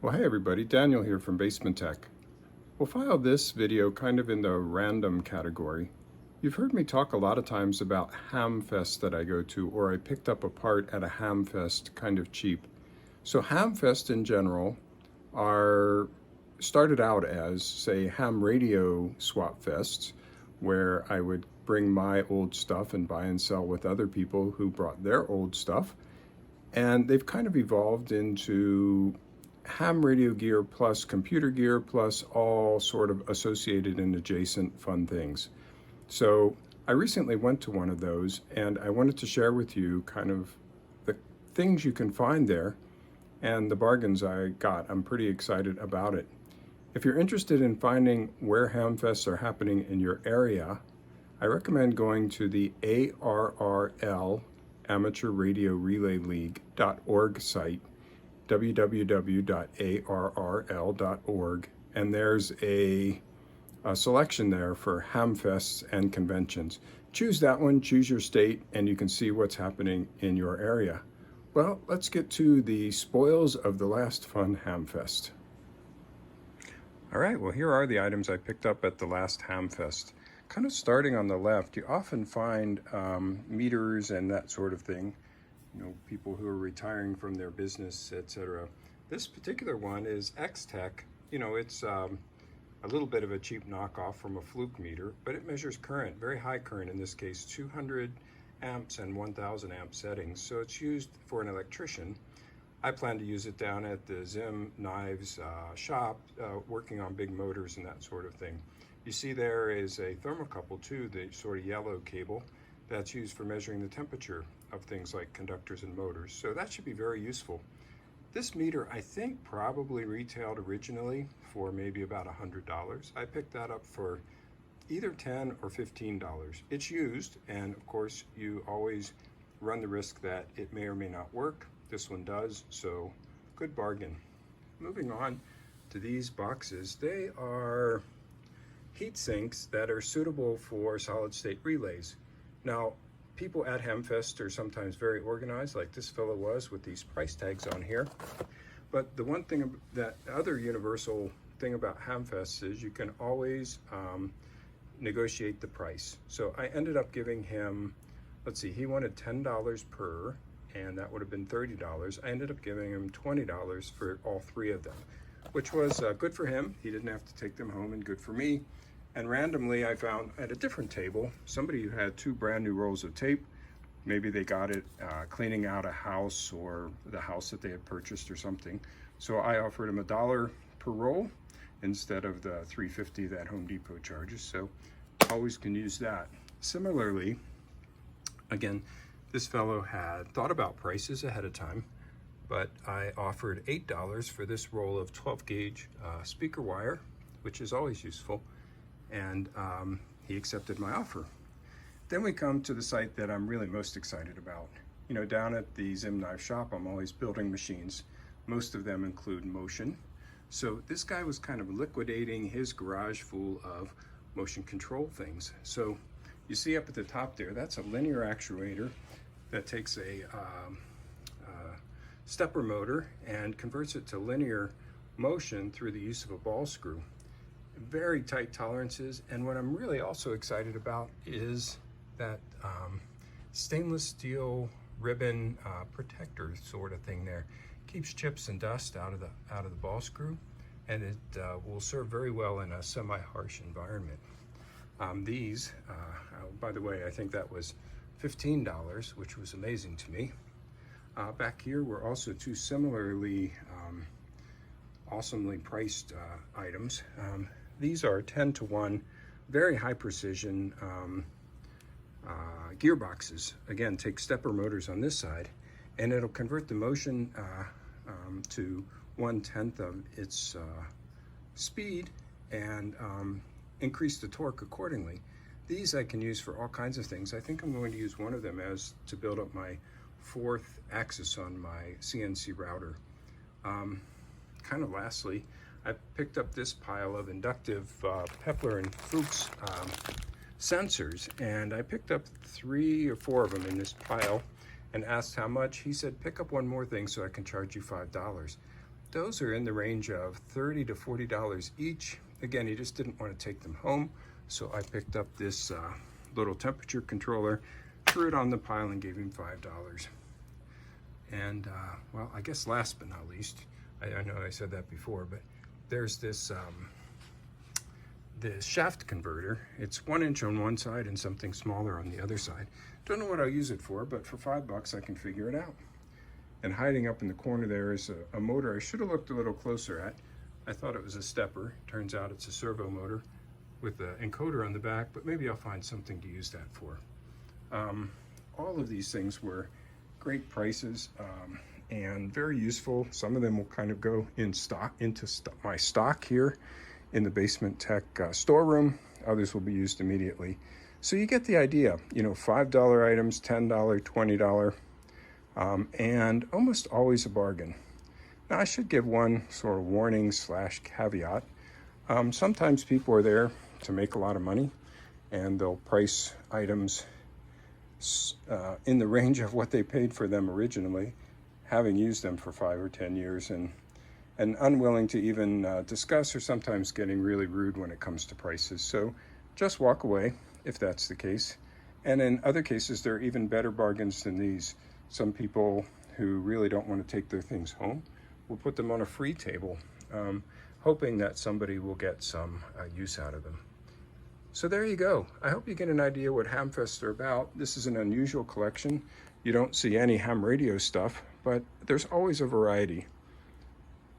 Well, hey everybody, Daniel here from Basement Tech. We'll file this video kind of in the random category. You've heard me talk a lot of times about Hamfest that I go to, or I picked up a part at a Hamfest kind of cheap. So Hamfest in general are started out as, say, ham radio swap fests, where I would bring my old stuff and buy and sell with other people who brought their old stuff. And they've kind of evolved into ham radio gear plus computer gear plus all sort of associated and adjacent fun things. So I recently went to one of those and I wanted to share with you kind of the things you can find there and the bargains I got. I'm pretty excited about it. If you're interested in finding where Hamfests are happening in your area, I recommend going to the ARRL Amateur Radio Relay League.org site, www.arrl.org, and there's a selection there for Hamfests and conventions. Choose that one, choose your state, and you can see what's happening in your area. Well, let's get to the spoils of the last fun Hamfest. All right, well, here are the items I picked up at the last Hamfest. Kind of starting on the left, you often find meters and that sort of thing. You know, people who are retiring from their business, etc. This particular one is X-Tech. You know, it's a little bit of a cheap knockoff from a Fluke meter, but it measures current, very high current, in this case 200 amps and 1000 amp settings. So it's used for an electrician. I plan to use it down at the Zim Knives shop, working on big motors and that sort of thing. You see there is a thermocouple too, the sort of yellow cable that's used for measuring the temperature of things like conductors and motors. So that should be very useful. This meter, I think, probably retailed originally for maybe about $100. I picked that up for either $10 or $15. It's used, and of course, you always run the risk that it may or may not work. This one does, so good bargain. Moving on to these boxes, they are heat sinks that are suitable for solid-state relays. Now, people at Hamfest are sometimes very organized, like this fellow was with these price tags on here. But the one thing, that other universal thing about Hamfest is you can always negotiate the price. So I ended up giving him, let's see, he wanted $10 per, and that would have been $30. I ended up giving him $20 for all three of them, which was good for him. He didn't have to take them home, and good for me. And randomly, I found at a different table, somebody who had two brand new rolls of tape. Maybe they got it cleaning out a house or the house that they had purchased or something. So I offered him $1 per roll instead of the $3.50 that Home Depot charges. So always can use that. Similarly, again, this fellow had thought about prices ahead of time, but I offered $8 for this roll of 12 gauge speaker wire, which is always useful. And he accepted my offer. Then we come to the site that I'm really most excited about. You know, down at the Zim Knife shop, I'm always building machines. Most of them include motion. So this guy was kind of liquidating his garage full of motion control things. So you see up at the top there, that's a linear actuator that takes a stepper motor and converts it to linear motion through the use of a ball screw. Very tight tolerances, and what I'm really also excited about is that stainless steel ribbon protector sort of thing there. Keeps chips and dust out of the ball screw, and it will serve very well in a semi-harsh environment. These, by the way, I think that was $15, which was amazing to me. Back here were also two similarly awesomely priced items. These are 10-to-1, very high precision gearboxes. Again, take stepper motors on this side, and it'll convert the motion to 1/10 of its speed and increase the torque accordingly. These I can use for all kinds of things. I think I'm going to use one of them as to build up my fourth axis on my CNC router. Kind of lastly, I picked up this pile of inductive Pepler and Fuchs sensors, and I picked up 3 or 4 of them in this pile and asked how much. He said, pick up one more thing so I can charge you $5. those are in the range of $30 to $40 each. Again, he just didn't want to take them home, so I picked up this little temperature controller, threw it on the pile, and gave him $5. And well, I guess last but not least, I know I said that before, but there's this this shaft converter. It's 1 inch on one side and something smaller on the other side. Don't know what I'll use it for, but for $5 I can figure it out. And hiding up in the corner there is a motor I should have looked a little closer at. I thought it was a stepper. Turns out it's a servo motor with an encoder on the back, but maybe I'll find something to use that for. All of these things were great prices and very useful. Some of them will kind of go into my stock here in the Basement Tech storeroom. Others will be used immediately. So you get the idea, you know, $5 items, $10, $20, and almost always a bargain. Now I should give one sort of warning / caveat. Sometimes people are there to make a lot of money, and they'll price items in the range of what they paid for them originally, having used them for 5 or 10 years, and unwilling to even discuss, or sometimes getting really rude when it comes to prices. So just walk away if that's the case. And in other cases, there are even better bargains than these. Some people who really don't want to take their things home will put them on a free table, hoping that somebody will get some use out of them. So there you go. I hope you get an idea what Hamfests are about. This is an unusual collection. You don't see any ham radio stuff, but there's always a variety.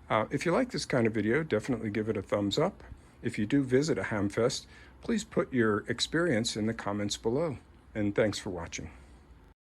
If you like this kind of video, definitely give it a thumbs up. If you do visit a Hamfest, please put your experience in the comments below. And thanks for watching.